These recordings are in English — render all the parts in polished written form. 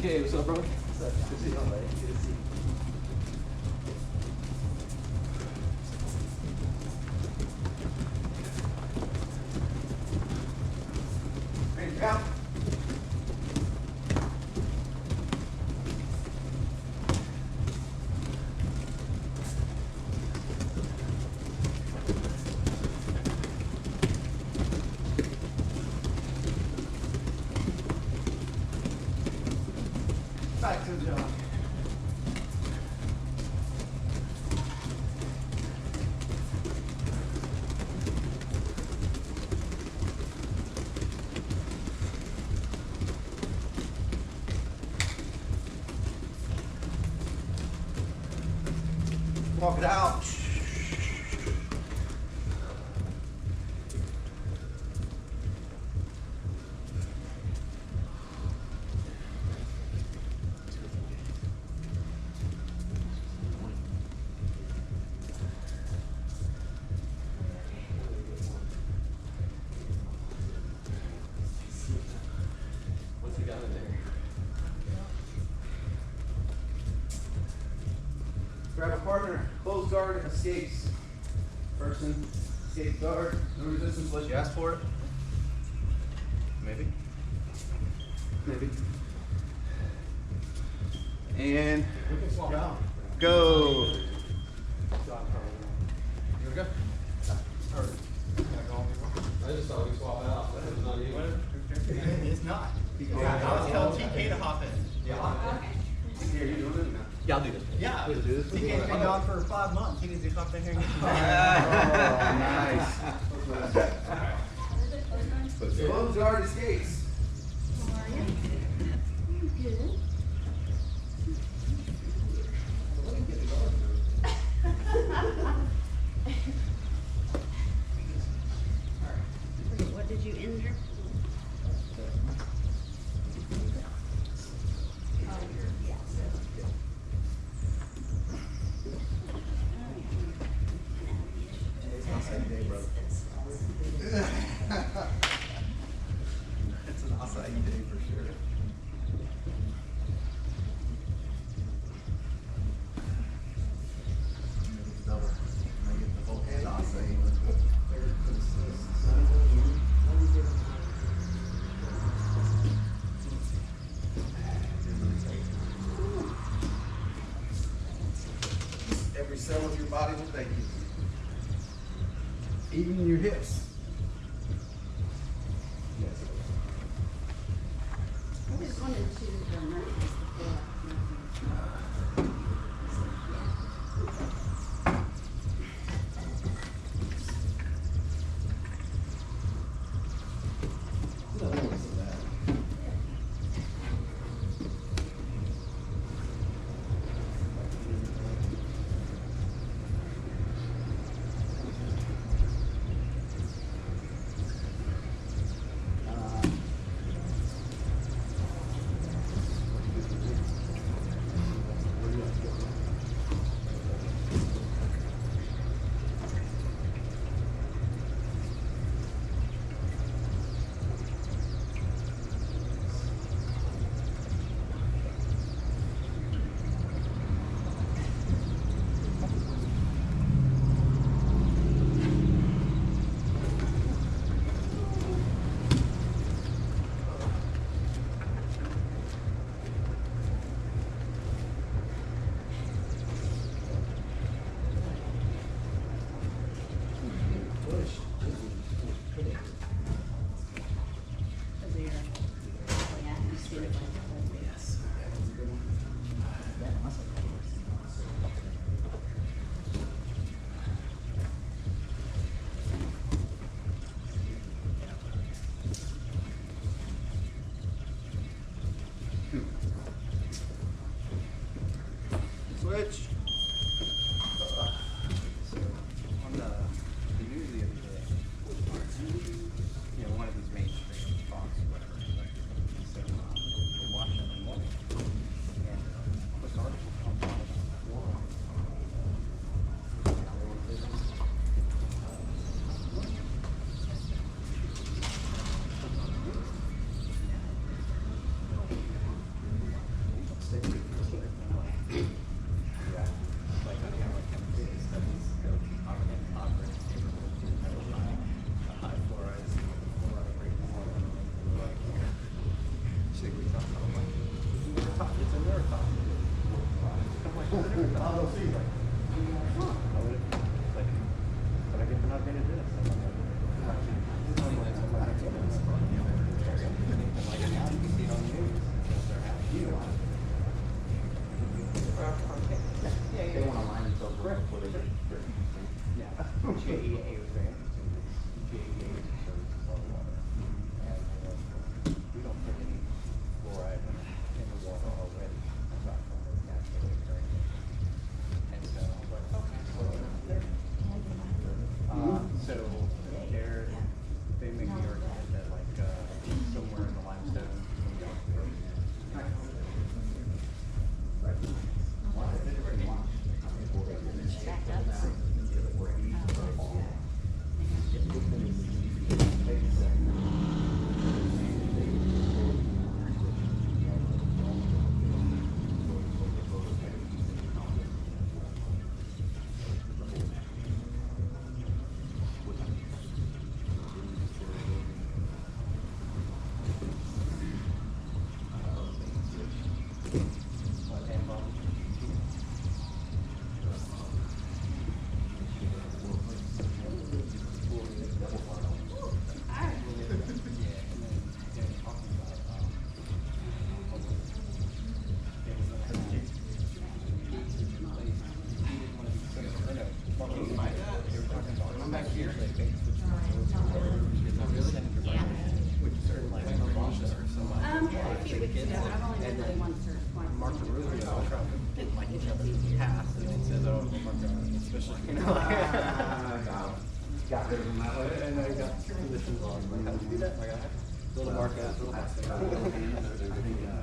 Okay, what's up, brother? What's up? Good to see you, buddy. Good to see you. Hey, Cal. Back to the job. Walk it out. What's he got in there? Grab a partner, closed guard, escapes. Person, escape guard, no resistance unless you ask for it. Maybe. Maybe. And We can swap out. go. You wanna go? Or, can I go on before? I just thought we swap out, but it's not you. It's not. Yeah. I was telling TK to hop in. Yeah. Here, you doing it now? Yeah, I'll do this. Yeah. We'll do this. TK's been gone for 5 months. He needs to hop in here and get some. Oh, nice. Closed guard escapes. How are you? Good. What did you injure? It's an acai day for sure. Double. I get the whole head acai. Every cell of your body will thank you. Even your hips. I just wanted to notice But I get for not being a dentist. They want to line themselves up before they get yeah. GAEA was very interesting. GAEA is a service of water. And we don't put any fluoride in the water already. Aside from the naturally occurring. And so I was like, okay. So they make the argument that like somewhere in the limestone. Got rid of them that way, and I got positions on like how to do that. Like I had little markups, little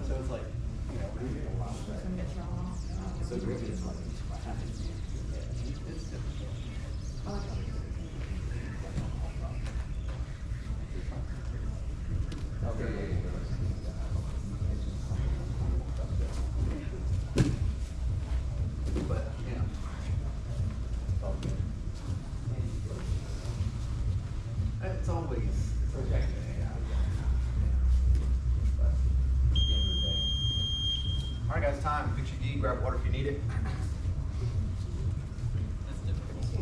so it's like, you know, so great. It's like but you know, it's all good. It's always projected. But at the end of the day. All right, guys, time. Fix your D. Grab water if you need it.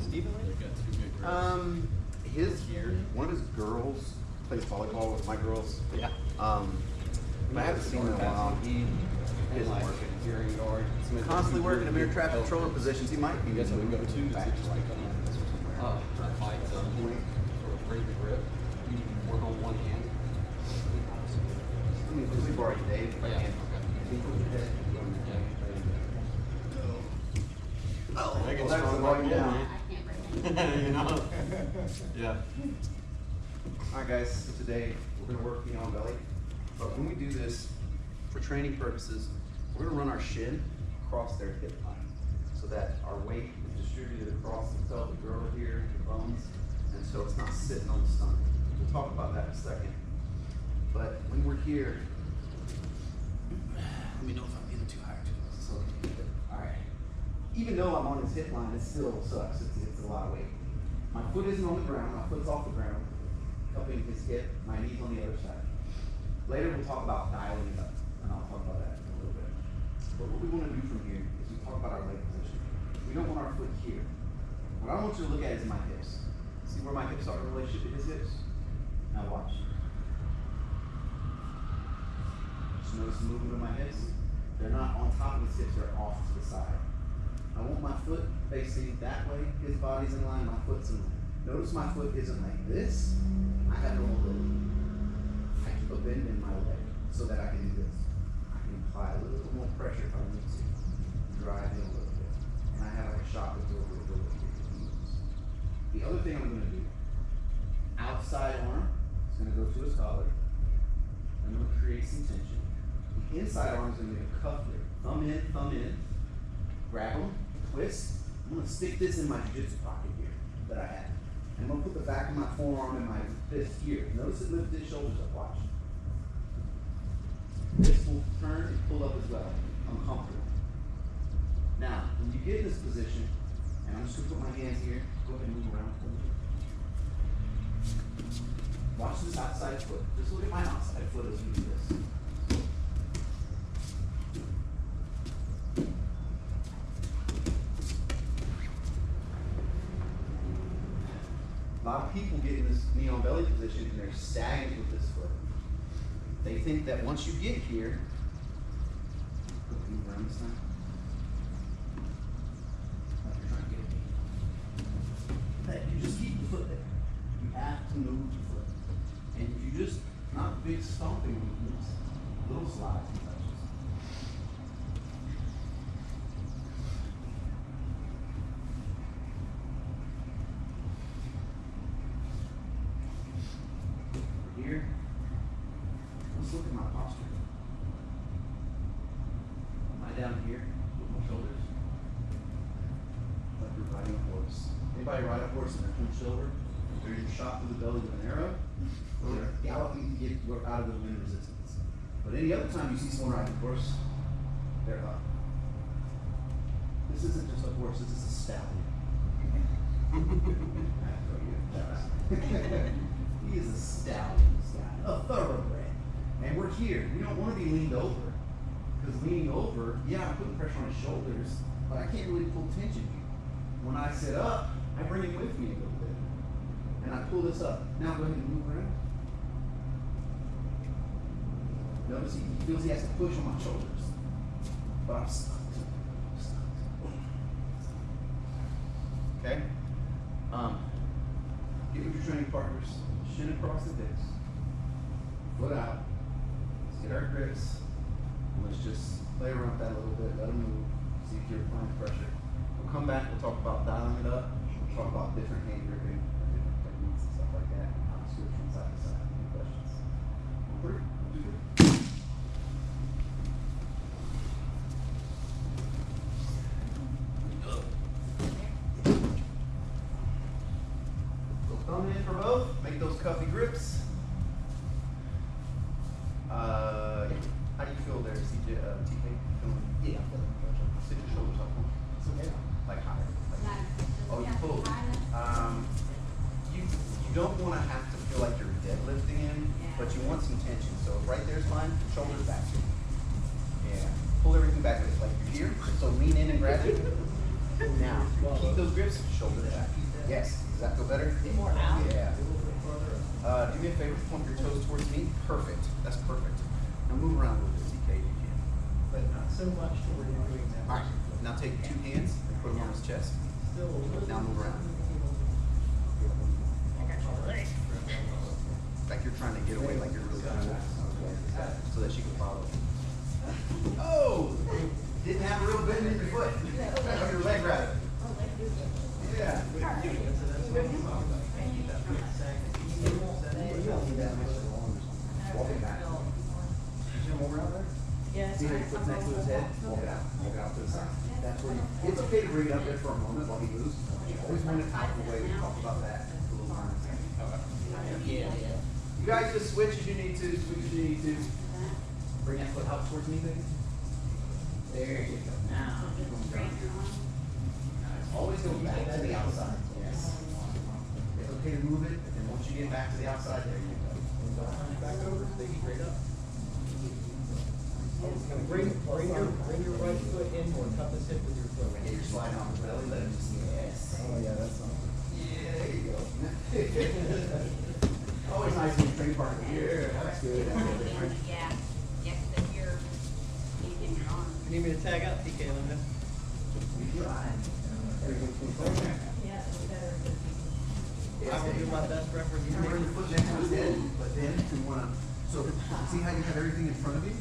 Steven? One of his girls plays volleyball with my girls. Yeah. But I haven't seen him in a while. He isn't working. Constantly working in air traffic controller positions. He might be. That's what we go to. Back to like Fight point, sort of break the grip, work on one hand. We've already Dave. Yeah. Oh, Megan's that's strong the like one, bull, yeah. man. I can't break it. You know? Yeah. Alright guys, so today we're gonna work beyond belly. But when we do this, for training purposes, we're gonna run our shin across their hip line so that our weight is distributed across the pelvic girdle here, the bones, and so it's not sitting on the stomach. We'll talk about that in a second. But when we're here, let me know if I'm either too high or too low. So, alright. Even though I'm on his hip line, it still sucks. It's a lot of weight. My foot isn't on the ground, my foot's off the ground, cupping his hip, my knee's on the other side. Later we'll talk about dialing it up, and I'll talk about that in a little bit. But what we want to do from here is we talk about our leg position. We don't want our foot here. What I want you to look at is my hips. See where my hips are in relationship to his hips? Now watch. Just notice the movement of my hips. They're not on top of his hips, they're off to the side. I want my foot facing that way, his body's in line, my foot's in line. Notice my foot isn't like this, I have no mobility. I keep a bend in my leg so that I can do this. I can apply a little bit more pressure if I need to, drive in a little bit. And I have like a shock absorber ability here. The other thing I'm gonna do, outside arm is gonna go to his collar. I'm gonna create some tension. The inside arm is gonna be a cuff here. Thumb in, grab them, twist. I'm gonna stick this in my jiu-jitsu pocket here that I have. And I'm gonna put the back of my forearm and my fist here. Notice it lifted his shoulders up, watch. This will turn and pull up as well. I'm comfortable. Now, when you get in this position, and I'm just gonna put my hands here, go ahead and move around for me. Watch this outside foot. Just look at my outside foot as we do this. of people get in this knee on belly position and they're stagnant with this foot. They think that once you get here, move around this time. Like you're trying to get me. That you just keep the foot there. You have to move the foot. And if you just, not big stomping movements, little slides and touches. Here, let's look at my posture. Am I down here with my shoulders? Like you're riding a horse. Anybody ride a horse and they're hunched over? They're either shot through the belly with an arrow, or they're galloping to get out of the wind resistance. But any other time you see someone riding a horse, they're up. This isn't just a horse, this is a stallion. He is a stallion, this guy, a thoroughbred. And we're here. We don't want to be leaned over. Because leaning over, yeah, I'm putting pressure on his shoulders, but I can't really pull tension here. When I sit up, I bring him with me a little bit. And I pull this up. Now go ahead and move around. Notice he feels he has to push on my shoulders. But I'm stuck. Okay? Get with your training partners. Shin across the disc. Foot out. Let's get our grips. And let's just play around with that a little bit. Let them move. See if you're applying pressure. We'll come back. We'll talk about dialing it up. We'll talk about different hand gripping, different techniques and stuff like that, and how to switch from side to side. Any questions? 1, 2, 3. Thumb in for both. Make those cuffy grips. How do you feel there, CJ, TK? Yeah, I'm feeling pressure. Sit your shoulders up. Like higher. Oh, you pull. You don't want to have to feel like you're deadlifting in, but you want some tension. So right there's mine. Shoulders back. Yeah. Pull everything back with it. Like you're here. So lean in and grab it. Now keep those grips. Shoulders back. Yes. Does that feel better? More out. Yeah. Do me a favor, point your toes towards me. Perfect. That's perfect. Now move around a little bit, CK, if you can. But not so much to where you're doing that. All right. Now take 2 hands and put them on his chest. Now move around. Like you're trying to get away, like you're really trying to, so that she can follow. Oh! Didn't have a real bend in your foot. Your leg rather. Yeah. Walk it back. See him over out there? Yes. See how your foot's next to his head? Walk it out. Walk it out to the side. That's where you, it's okay to bring it up there for a moment while he moves. Always bring it out of the way. We talk about that. Yeah. You guys just switch as you need to. Switch as you need to. Bring that foot out towards me, baby. There you go. Now. Always go back to the outside. Yes. It's okay to move it, and once you get back to the outside, there you go. Back over, stay straight up. Bring your right foot in more, cup the hip with your foot. Get your slide on the belly, let it just, yes. Oh yeah, that's awesome. Yeah, there you go. Always nice when you train partner. Yeah, that's good. Yeah, but you're using your arm. You need me to tag out, TK, Linda? We tried. Yeah, it's better. I will do my best You can bring your foot next to his head, but then you wanna, so see how you have everything in front of you?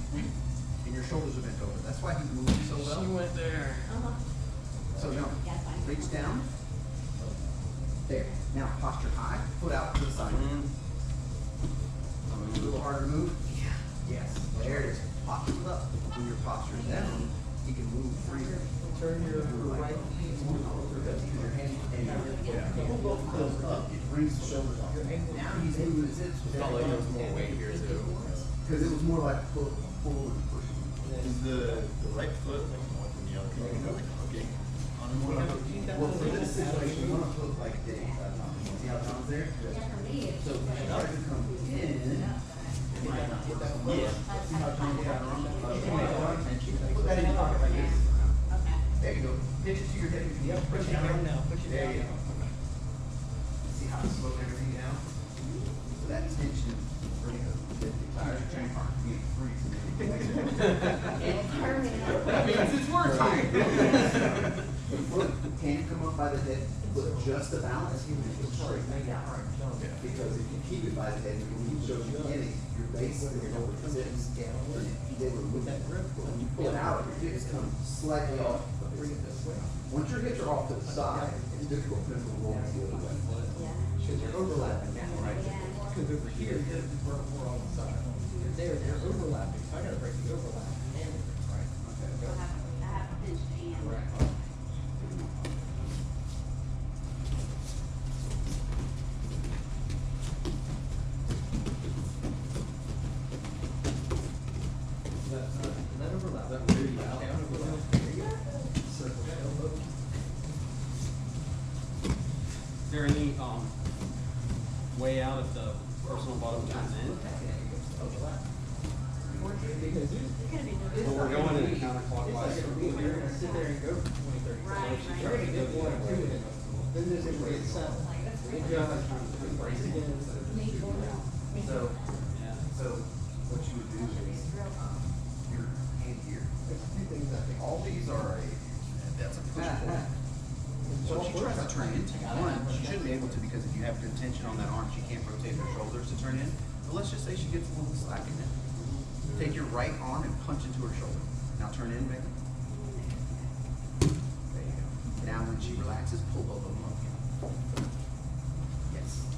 And your shoulders are bent over. That's why he's moving so well. went there. Uh-huh. So now, reach down. There. Now posture high, foot out to the side. A little harder to move. Yeah. Yes. There it is. Posture up. When your posture is down, he can move freely. Turn your right Your hand and pull both of those up. It brings the shoulders off. Now he's moving his hips. Felt like there was more weight here too. Because it was more like pull and push. Is the right foot more than the other? Okay. Well, for this situation, you want to put like Dave. See how John's there? Yeah, for me, it's. So if you try to come in, it might not hit that one. Yeah. See how John's got wrong? Put that in your pocket like this. Okay. There you go. Pitch it to your hip. Yep. Push it down now, push it There down. you go. See how it's slowed everything That means it's working. The foot can come up by the head, but just a balance. Because if you keep it by the head, when you show you beginning, your base is over the hips. They were with that grip. When you pull it out, your hips come slightly off. Once your hips are off to the side, it's difficult for them to roll the other way. Because you're overlapping now, right? Because over here, we're on the side. There, they're overlapping, so I gotta break the overlap and the grip, right? Correct. That overlap. That really loud. Down overlap. There you go. Circle elbow. Is there any, way out if the personal bottom comes in? Overlap. Because Well, we're going in a counterclockwise. you're gonna sit there and go for 20, 30 Right, seconds. right. You're gonna get one or two in it. Then there's a great sound. Good job. Brace again. So, Yeah. so what you would do is, your hand here, There's a few things I think. all these are that's a push pull. So if she tries to turn into one, she shouldn't be able to because if you have good tension on that arm, she can't rotate her shoulders to turn in. But let's just say she gets a little slack in it. Take your right arm and punch into her shoulder. Now turn in, Becky. There you go. Now when she relaxes, pull both of them up. Yes.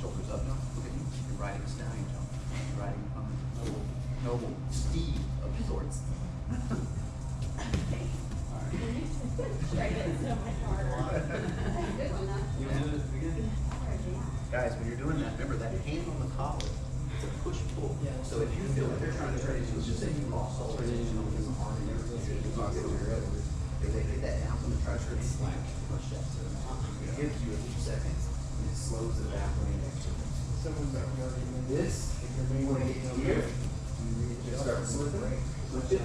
Shoulders up now. Look at you. You're riding a stallion, John. You're riding a noble steed of sorts. Guys, when you're doing that, remember that hand on the collar, it's a push-pull. So if you feel like they're trying to turn into, let's just say you lost all orientation on his arm and everything, if they get that down, someone tries to turn it slack, push that. So it gives you a few seconds, and it slows it down. This, if you're going to get here, you just start slipping, switch it.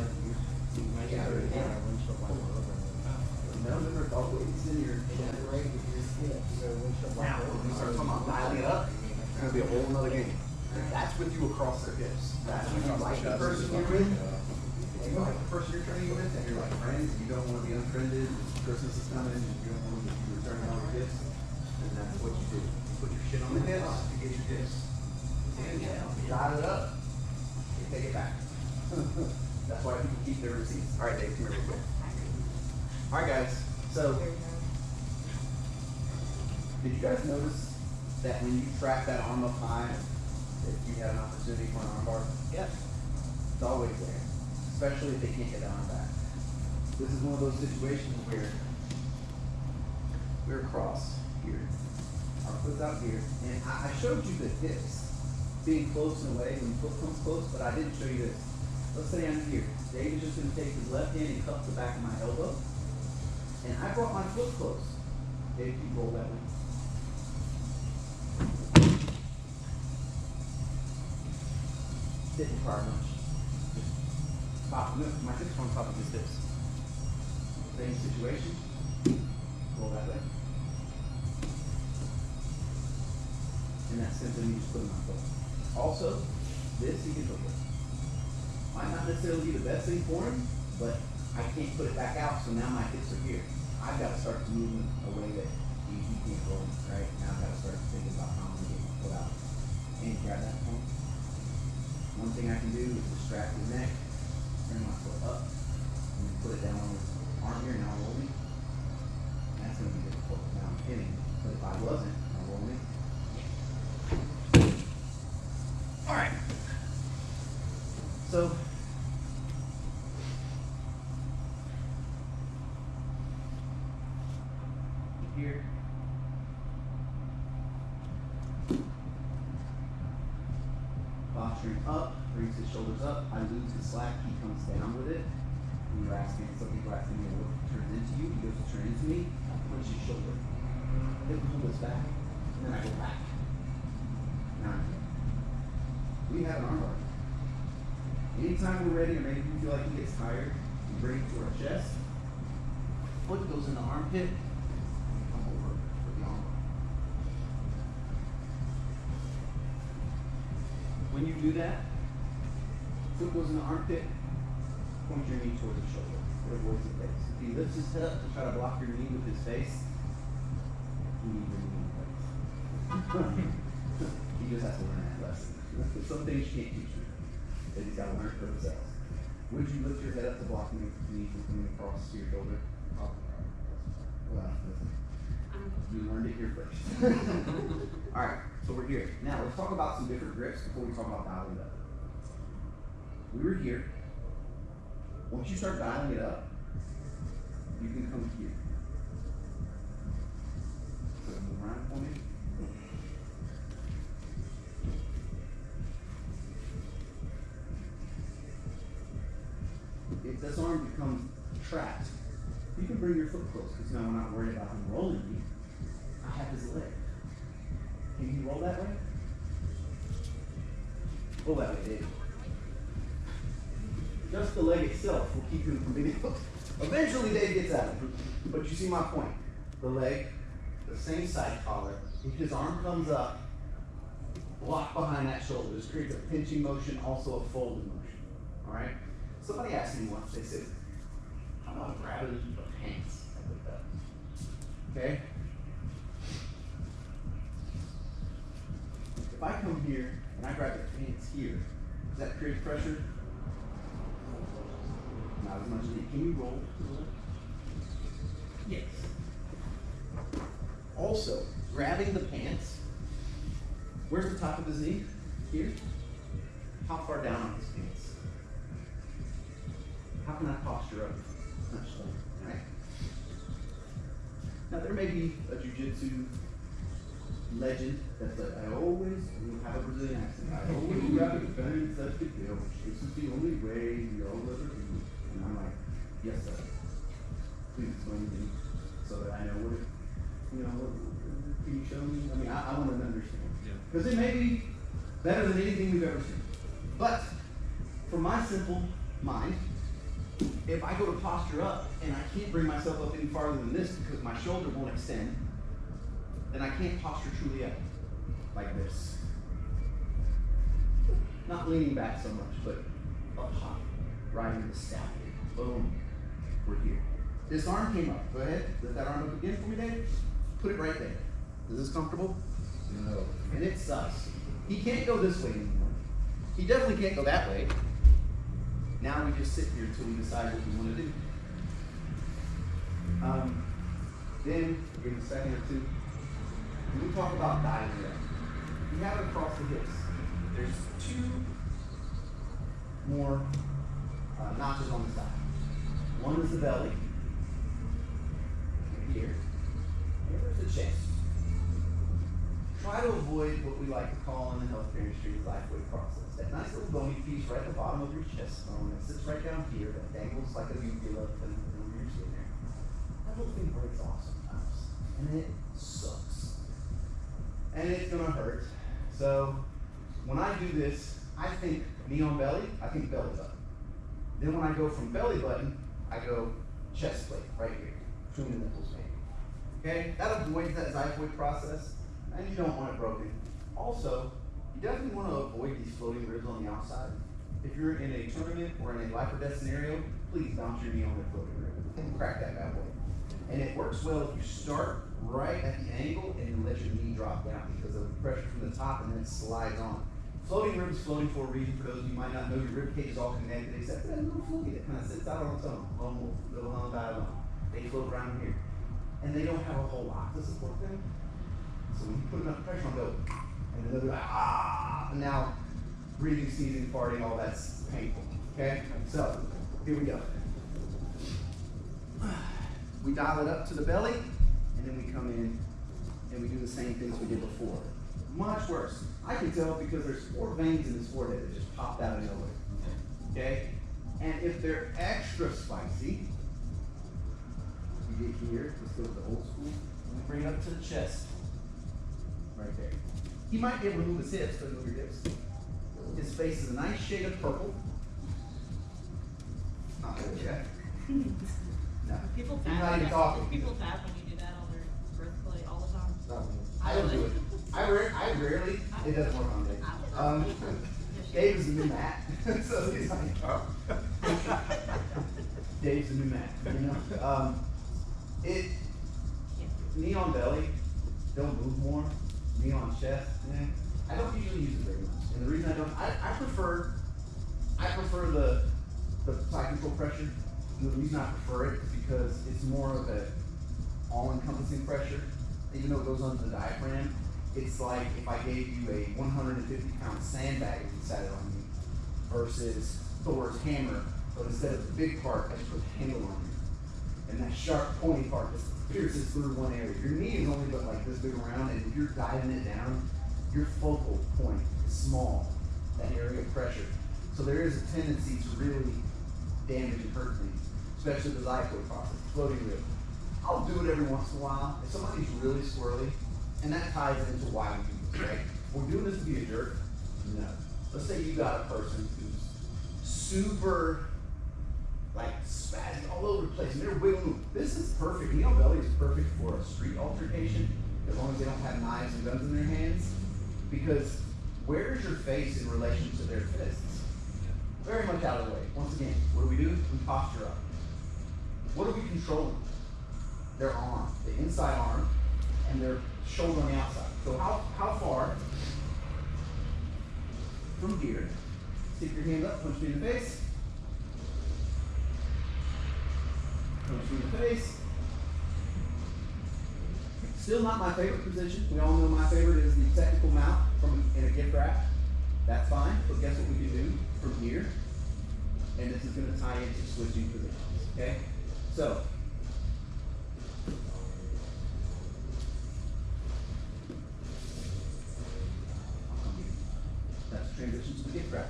No, remember, always in your now, when we start talking about dialing it up, it's gonna be a whole nother game. That's with you across their hips. That's when you like the person you're with. If you like the person you're training with, and you're like friends, you don't wanna be unfriended, Christmas is coming, and you don't wanna be returning all your gifts, then that's what you do. You put your shit on the hips, you get your gifts. And you dial it up, you take it back. That's why people keep their receipts. All right, Dave, come here real quick. All right, guys, so did you guys notice that when you trap that arm up high, that you have an opportunity for an arm bar? Yes. It's always there, especially if they can't get that arm back. This is one of those situations where we're across here, our foot's out here, and I showed you the hips being close in a way when the foot comes close, but I didn't show you this. Let's say I'm here. Dave is just going to take his left hand and cup the back of my elbow, and I brought my foot close. Dave, you roll that way. Didn't require much. Just pop, no, my hips on top of his hips. Same situation. Roll that way. And that's simply me just putting my foot. Also, this he can hook with. Might not necessarily be the best thing for him, but I can't put it back out, so now my hips are here. I've got to start to move in a way that he can't roll, right? Now I've got to start thinking about how I'm going to get my foot out. And grab that point. One thing I can do is distract his neck, bring my foot up, and then put it down on his arm here, now roll me. That's going to be difficult now I'm hitting, but if I wasn't, I'll roll me. Alright. So, here. Posturing up, brings his shoulders up, I lose the slack, he comes down with it. And you're asking, some people are asking me what turns into you, he goes to turn into me, I punch his shoulder. Then pull this back, and then I go back. Now I'm here. We have an arm bar. Anytime we're ready, or maybe you feel like he gets tired, we bring it to our chest, foot goes in the armpit, and we come over with the arm bar. When you do that, foot goes in the armpit, point your knee towards the shoulder. It avoids the face. If he lifts his head up to try to block your knee with his face, you need your knee in place. He just has to learn that lesson. Some things you can't teach him. That he's got to learn for himself. Would you lift your head up to block your knee from coming across to your shoulder? Well, you learned it here first. Alright, so we're here. Now, let's talk about some different grips before we talk about dialing it up. We were here. Once you start dialing it up, you can come here. So move around for me. If this arm becomes trapped, you can bring your foot close because now I'm not worried about him rolling me. I have his leg. Can you roll that way? Roll that way, Dave. Just the leg itself will keep him from being able to. Eventually, Dave gets out of it. But you see my point. The leg, the same side collar. If his arm comes up, block behind that shoulder. This creates a pinching motion, also a folding motion. All right? Somebody asked me once, they said, how about grabbing the pants like that? Okay? If I come here and I grab the pants here, does that create pressure? Not as much as it. Can you roll? Yes. Also, grabbing the pants, where's the top of his knee? Here? How far down on his pants? How can I posture up? Much lower, right? Now there may be a jiu-jitsu legend that's like, I always have a Brazilian accent. I always grab the pants at the gill. This is the only way we all ever do. And I'm like, yes sir. Please explain to me so that I know what it, can you show me? I mean, I want to understand. Because it may be better than anything we've ever seen. But for my simple mind, if I go to posture up and I can't bring myself up any farther than this because my shoulder won't extend, then I can't posture truly up like this. Not leaning back so much, but up high, right in the staff. Boom. We're here. This arm came up. Go ahead. Lift that arm up again for me, Dave. Put it right there. Is this comfortable? No. And it sucks. He can't go this way anymore. He definitely can't go that way. Now we just sit here until we decide what we want to do. Then, give it a second or two. When we talk about dialing it up, we have it across the hips. There's two more notches on the side. One is the belly, right here. And there's the chest. Try to avoid what we like to call in the healthcare industry the life weight process. That nice little bony piece right at the bottom of your chest bone that sits right down here that dangles like a uvula and you're sitting there. That little thing breaks off sometimes. And it sucks. And it's gonna hurt. So when I do this, I think knee on belly, I think belly button. Then when I go from belly button, I go chest plate right here, between the nipples maybe. Okay, that avoids that xiphoid process, and you don't want it broken. Also, you definitely want to avoid these floating ribs on the outside. If you're in a tournament or in a life or death scenario, please bounce your knee on that floating rib and crack that bad boy. And it works well if you start right at the angle and you let your knee drop down because of the pressure from the top and then it slides on. Floating rib is floating for a reason. For those of you who might not know, your rib cage is all connected except for that little floaty that kind of sits out on its own, little undivided line. They float around here. And they don't have a whole lot to support them. So when you put enough pressure on, go, and then they'll be like, ah, and now breathing, sneezing, farting, all that's painful. Okay? So, here we go. We dial it up to the belly, and then we come in and we do the same things we did before. Much worse. I can tell because there's 4 veins in his forehead that just popped out of nowhere. Okay? And if they're extra spicy, you get here, let's go with the old school, and we bring it up to the chest. Right there. He might be able to move his hips, but move your hips. His face is a nice shade of purple. Not good yet. No. People He's tap. not even talking. People tap when you do that on their birthplate all the time. I don't do it. I rarely, it doesn't work on me. Just Dave is the new Matt. So he's like, Dave's the new Matt, you know? Neon belly, they'll move more. Neon chest, I don't usually use it very much. And the reason I don't, I prefer the side control pressure. And the reason I prefer it is because it's more of a all-encompassing pressure. Even though it goes under the diaphragm, it's like if I gave you a 150-pound sandbag and sat it on you versus Thor's hammer, but instead of the big part, I just put the handle on you. And that sharp, pointy part just pierces through one area. Your knee is only but like this big around, and if you're diving it down, your focal point is small, that area of pressure. So there is a tendency to really damage and hurt things, especially the xiphoid process, floating rib. I'll do it every once in a while. If somebody's really squirrely, and that ties into why we do this, right? We're doing this to be a jerk? No. Let's say you got a person who's super, like, spazzing all over the place, and they're wiggling. This is perfect. Neon belly is perfect for a street altercation, as long as they don't have knives and guns in their hands. Because where is your face in relation to their fists? Very much out of the way. Once again, what do? We posture up. What are we controlling? Their arm, the inside arm, and their shoulder on the outside. So how far from here? Stick your hand up, punch me in the face. Punch me in the face. Still not my favorite position. We all know my favorite is the technical mount in a gift wrap. That's fine, but guess what we can do from here? And this is going to tie into switching positions, okay? So, that's transition to the gift wrap.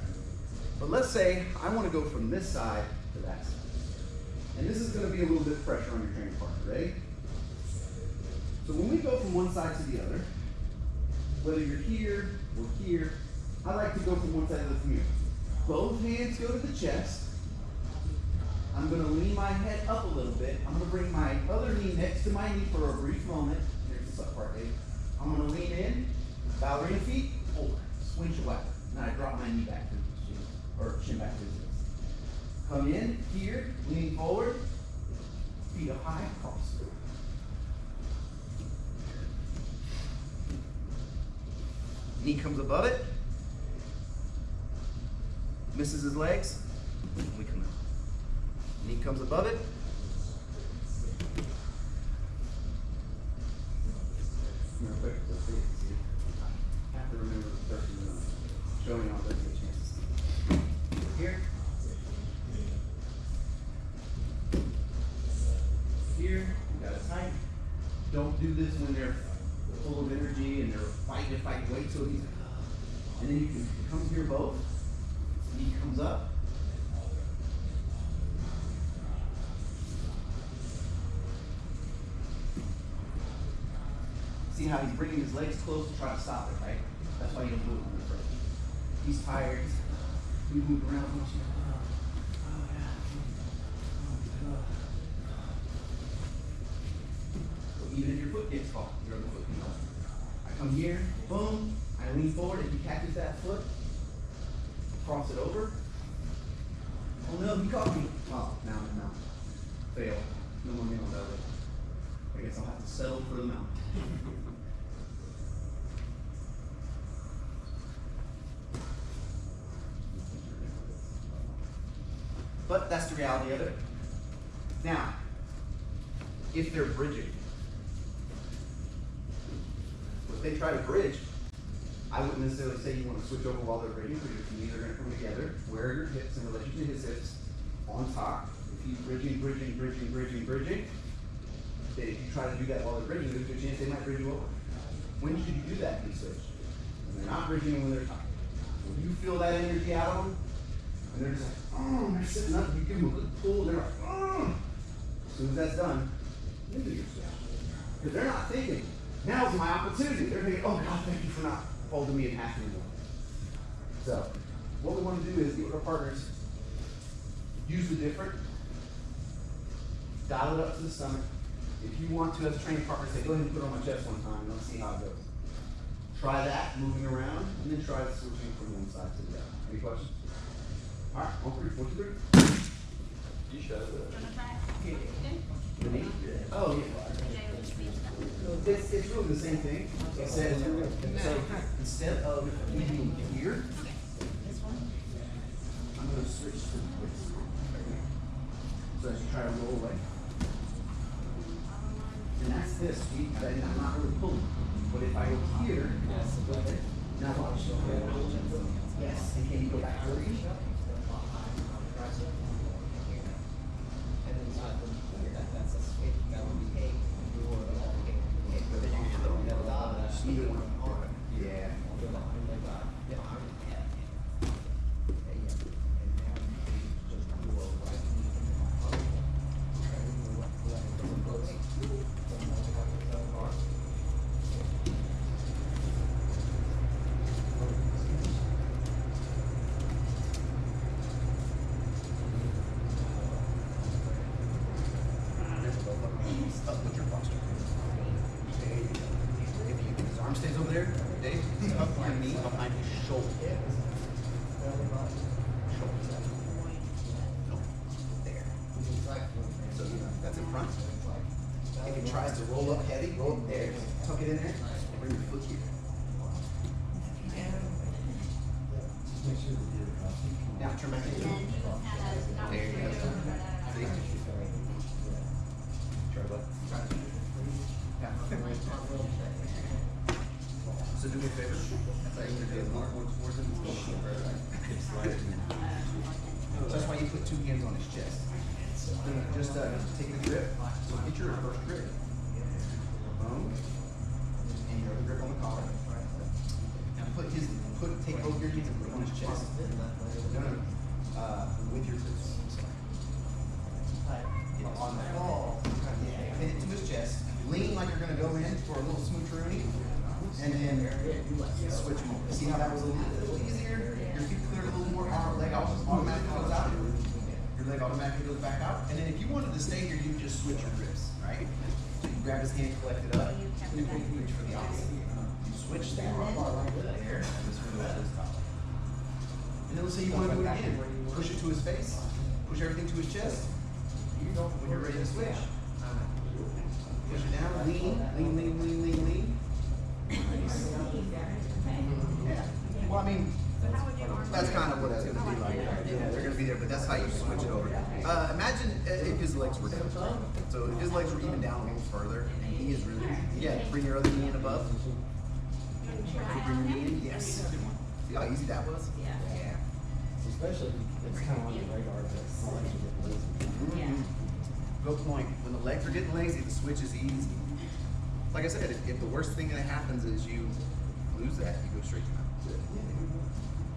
But let's say I want to go from this side to that side. And this is going to be a little bit of pressure on your training partner, ready? So when we go from one side to the other, whether you're here or here, I like to go from one side to the other from here. Both hands go to the chest. I'm going to lean my head up a little bit. I'm going to bring my other knee next to my knee for a brief moment. Here's the suck part, Dave. I'm going to lean in, ballerina feet, forward, swing shawaka. Now I drop my knee back to the chin, or chin back to the chest. Come in, here, lean forward, feet up high, cross. Knee comes above it, misses his legs, we come out. Knee comes above it. Real quick, let's see. I have to remember the person showing off those chances. Here. Here, you got it tight. Don't do this when they're full of energy and they're fighting to fight. Wait till he's, and then you can come here both. Knee comes up. See how he's bringing his legs close to try to stop it, right? That's why you don't move him first. He's tired. We move around. Even if your foot gets caught, your other foot can go. I come here, boom, I lean forward. If he catches that foot, cross it over. Oh no, he caught me. Oh, now. Fail. No more nail belly. I guess I'll have to settle for the mount. But that's the reality of it. Now, if they're bridging, if they try to bridge, I wouldn't necessarily say you want to switch over while they're bridging, because your knees are going to come together. Where are your hips in relation to his hips? On top. If he's bridging, then if you try to do that while they're bridging, there's a chance they might bridge you over. When should you do that in switch? When they're not bridging and when they're tight. When you feel that energy out of them, and they're just like, oh, they're sitting up, you give them a good pull, they're like, oh. As soon as that's done, then do your switch. Because they're not thinking, now's my opportunity. They're thinking, oh God, thank you for not holding me in half anymore. So, what we want to do is get with our partners, use the different, dial it up to the stomach. If you want to, as a training partner, say, go ahead and put it on my chest one time and let's see how it goes. Try that, moving around, and then try switching from one side to the other. Any questions? Alright, on three, 1, 2, 3. You showed it. Wanna try it? The knee? Oh, yeah. It's really the same thing. It says, so instead of me being here, This one? I'm gonna switch to this. So as you try to roll away. And that's this, I'm not really pulling. But if I go here, now watch. Yes, and can you go back 30? And then inside from here, that's a switch, that would be eight, door, okay. But then you get the dot, Either one. on it. Yeah. Up with your posture. If his arm stays over there, Dave, up your knee behind his shoulder. Shoulder. No. There. So that's in front. If he tries to roll up heavy, roll up there, tuck it in there, bring your foot here. Now turn back And in. then you kind of got There you go. through. Try what? Yeah. So do me a favor. That's why you put two hands on his chest. Just take the grip. So get your first grip. Boom. And your other grip on the collar. Now take both your hands and put it on his chest. No, no. With your on the fall, hit it to his chest. Lean like you're gonna go in for a little smoocheroonie. And then switch them over. See how that was a little easier? Your feet cleared a little more, arm, leg automatically goes out. Your leg automatically goes back out. And then if you wanted to stay here, you just switch your grips, right? So you grab his hand, collect it up, and you reach for the opposite. You switch the arm there, and this one goes to his collar. And then let's say you want to do it again. Push it to his face, push everything to his chest. When you're ready to switch, push it down, lean. Yeah. Well, I mean, that's kind of what it's gonna be like. Yeah, they're gonna be there, but that's how you switch it over. Imagine if his legs were down. So if his legs were even down a little further, and he is really, yeah, bring your other knee in above. So bring your knee in, yes. See how easy that was? Yeah. Yeah. Especially, it's kind of on the radar, but it's not like you get lazy. Yeah. Good point. When the legs are getting lazy, the switch is easy. Like I said, if the worst thing that happens is you lose that, you go straight to mount.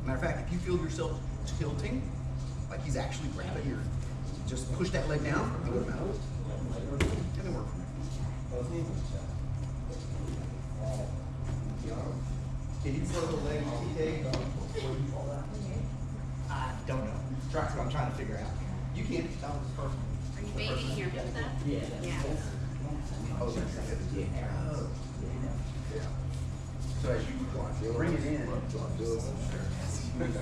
Matter of fact, if you feel yourself tilting, like he's actually grabbing your, just push that leg down and go to mount. It can work for me. Can you throw the leg TK before you fall down? I don't know. That's what I'm trying to figure out. You can. That was perfect. Are you babying your hips up? Yeah. Yeah. Oh, that's good. Oh. Yeah. So as you bring it in, squeeze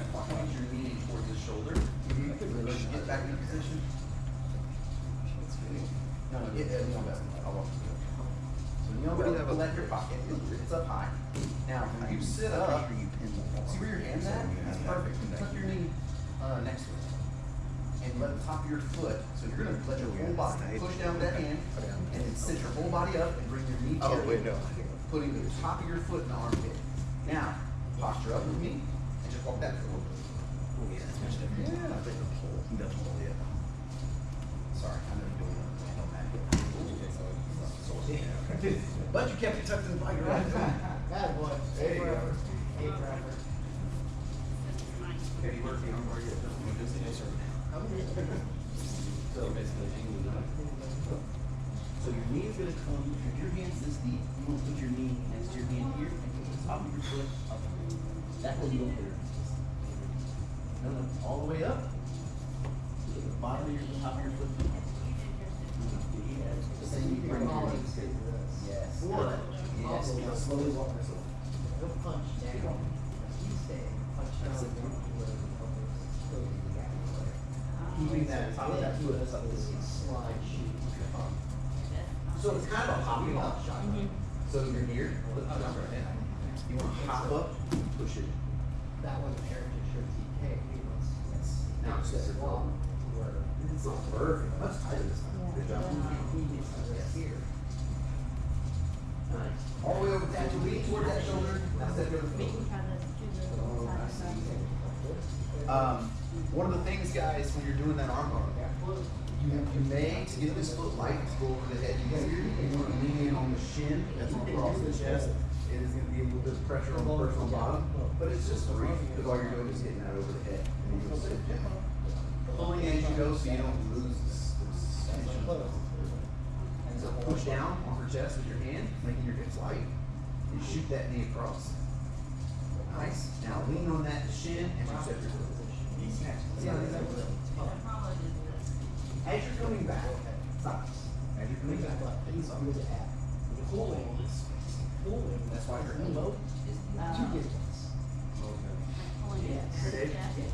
your knee towards his shoulder. Get back in position. No, kneel down. I'll walk through it. So kneel down, pull out your pocket. It's up high. Now, when you sit up, see where your hand's at? That's perfect. Tuck your knee next to it. And let the top of your foot, so you're gonna let your whole body push down with that hand, and then sit your whole body up and bring your knee to putting the top of your foot in the armpit. Now, posture up with me, and just walk that forward. Oh yeah, that's much different. Yeah. I think the whole, definitely, yeah. Sorry, I know you're doing that. But you kept it tucked in the pocket, right? Bad boy. There you go. Have you worked the arm bar yet? So basically, so your knee is gonna come, if your hand's this deep, you wanna put your knee next to your hand here and put the top of your foot up. That way you don't hit her. No, all the way up. To the bottom of the top of your foot. The same you bring your legs. Yes. Yes. Now slowly walk this over. He'll punch down. You stay, punch down. Keeping that top of that foot That's up like this this slide shoot. So it's kind of a hopping up shot. So you're here, you wanna hop up, push it. That was Heritage Shirt TK, it was. Now it's just a long. Where. It's perfect, much tighter this time. Good job. Yes. Here. Nice. All the way over, as you lean toward that shoulder, that's that other We foot. can try to do the Oh, I side by see. side. One of the things, guys, when you're doing that arm bar, you may, to get this foot light to go over the head easier, you want to lean in on the shin, that's across the chest. It is gonna be a little bit of pressure on the personal bottom, but it's just brief, because all you're doing is getting that over the head. And you'll sit down. Pulling as you go so you don't lose this tension. So push down on her chest with your hand, making your hips light, and shoot that knee across. Nice. Now lean on that shin and you step your foot. See how these are? As you're coming back, stop. As you're coming back, pulling. That's why your elbow is Two difference. Pulling it. Yes. Ready? Yes.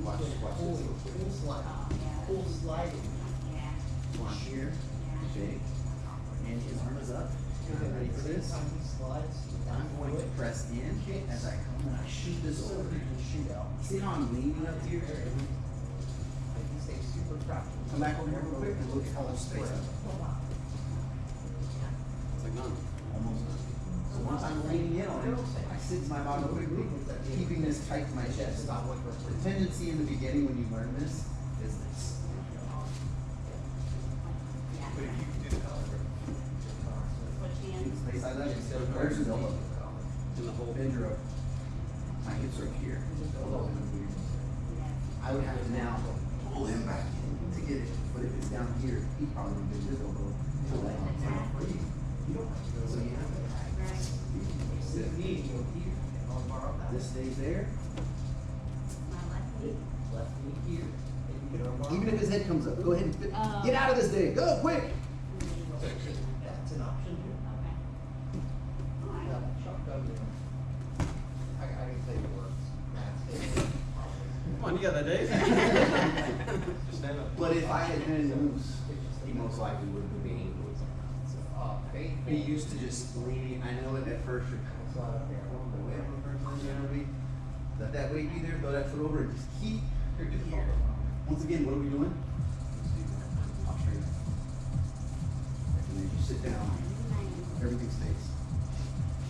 Watch this real Full quick. slide, Yeah. full sliding. Yeah. One here, shake, and his arm is up. I'm ready for this. Slides. I'm going to press in as I come and I shoot this over. Shoot out. See how I'm leaning up here? Like you stay super practical. Come back over here real quick and look at how much space I'm. It's like none. Almost done. So once I'm leaning in on it, I sit to my bottom quickly, keeping this tight to my chest. The tendency in the beginning when you learn this is this. But if you can do the color. Switch hands. Space I left, there's his elbow. Do the whole Bend your elbow. My hips are here. Elbow in here. I would have to now pull him back in to get it, but if it's down here, he probably would bend his elbow. Pull that on top for you. You don't have to, so you have to. Right. Sit. This stays there. My left knee. Left knee here. And you can arm Even if his head comes up, go ahead and get out of this day. Go quick. That's an option too. Okay. All right. Yeah, shotgun, you know. I can say the words. Come on, you got that, Dave? Just stand up. But if I had been loose, he most likely would have been. He used to just lean. I know that at first you're kind of slide up there. I don't know the way I'm the first time, you know what I mean? Let that weight be there, throw that foot over, and just keep your good here. Once again, what are we doing? I'll show you. And then you sit down, everything stays.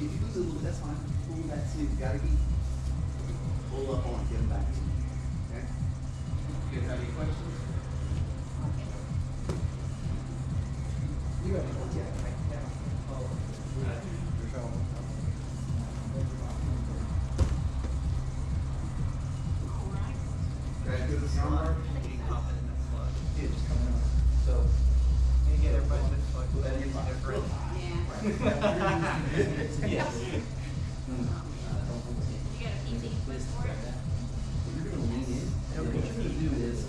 If you lose a little bit, that's fine. Pull back to you. Gotta keep. Pull up on it, get him back to you. Okay? You guys have any questions? You have to get it right down. All right. Guys, good with the arm bar? Getting confident in that slide. Yeah, just coming up. So, Can you get everybody to like, put that in your their pocket. friend? Yeah. Yes. You got a easy foot for it? You're gonna lean in, and what you're gonna do is,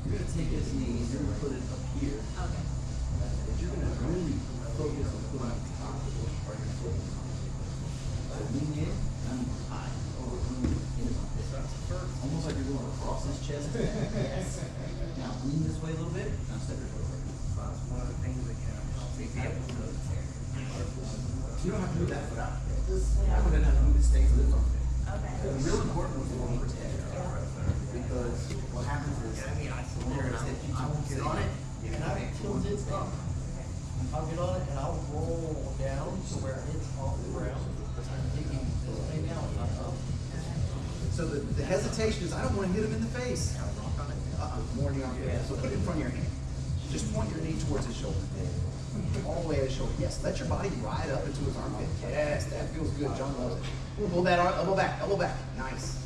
you're gonna take this knee, you're gonna put it up here, Okay. and you're gonna really focus on putting it top of the part of your foot. So lean in, and high, over, in, almost like you're going across his chest. Yes. Now lean this way a little bit, now step your foot over. That's one of the things that can make the episode. You don't have to move that foot out. I wouldn't have to move it, stays with it. Okay. The real important was the one over head. Because what happens is, when you're gonna sit, you sit on it, you And can I make tilt it up. I'll get on it and I'll roll down to where it's off the ground. I'm digging this way down, not up. So the hesitation is, I don't wanna hit him in the face. More in the armpit. So put it in front of your hand. Just point your knee towards his shoulder. All the way at his shoulder. Yes, let your body ride up into his armpit. Yes, that feels good. John loves it. Pull that elbow back, elbow back. Nice.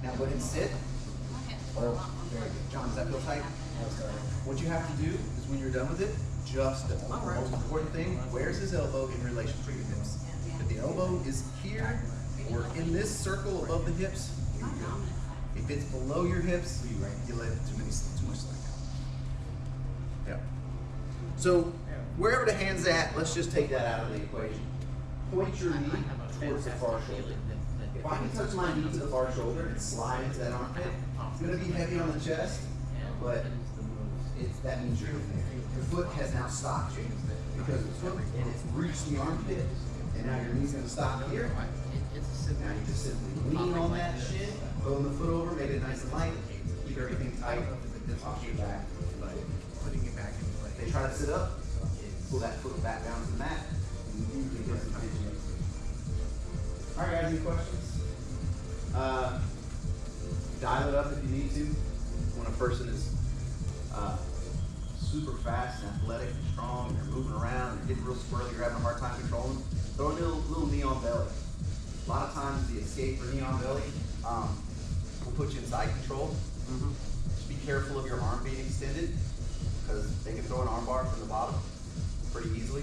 Now go ahead and sit. Oh, very good. John, does that feel tight? What you have to do is when you're done with it, just the most important thing, where's his elbow in relation to your hips? If the elbow is here or in this circle above the hips, you're good. If it's below your hips, you let too much slack out. Yeah. So wherever the hand's at, let's just take that out of the equation. Point your knee towards the far shoulder. if I can touch my knee to the far shoulder and slide into that armpit, it's gonna be heavy on the chest, but that means you're in there. Your foot has now stopped you because it's hooked and it's reached the armpit, and now your knee's gonna stop here. Now you just simply lean on that shin, roll the foot over, make it nice and light, keep everything tight, then toss your back. They try to sit up, pull that foot back down to the mat, and you can get some tension. All right, guys, any questions? Dial it up if you need to. When a person is super fast and athletic and strong, and they're moving around, they're getting real squirrely, you're having a hard time controlling them, throw a little knee on belly. A lot of times the escape for knee on belly will put you in side control. Just be careful of your arm being extended, because they can throw an arm bar from the bottom pretty easily.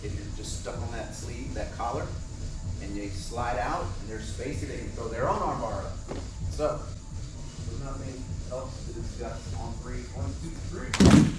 If you're just stuck on that sleeve, that collar, and they slide out and there's space here, they can throw their own arm bar up. So, there's nothing else to discuss on 3, 1, 2, 3.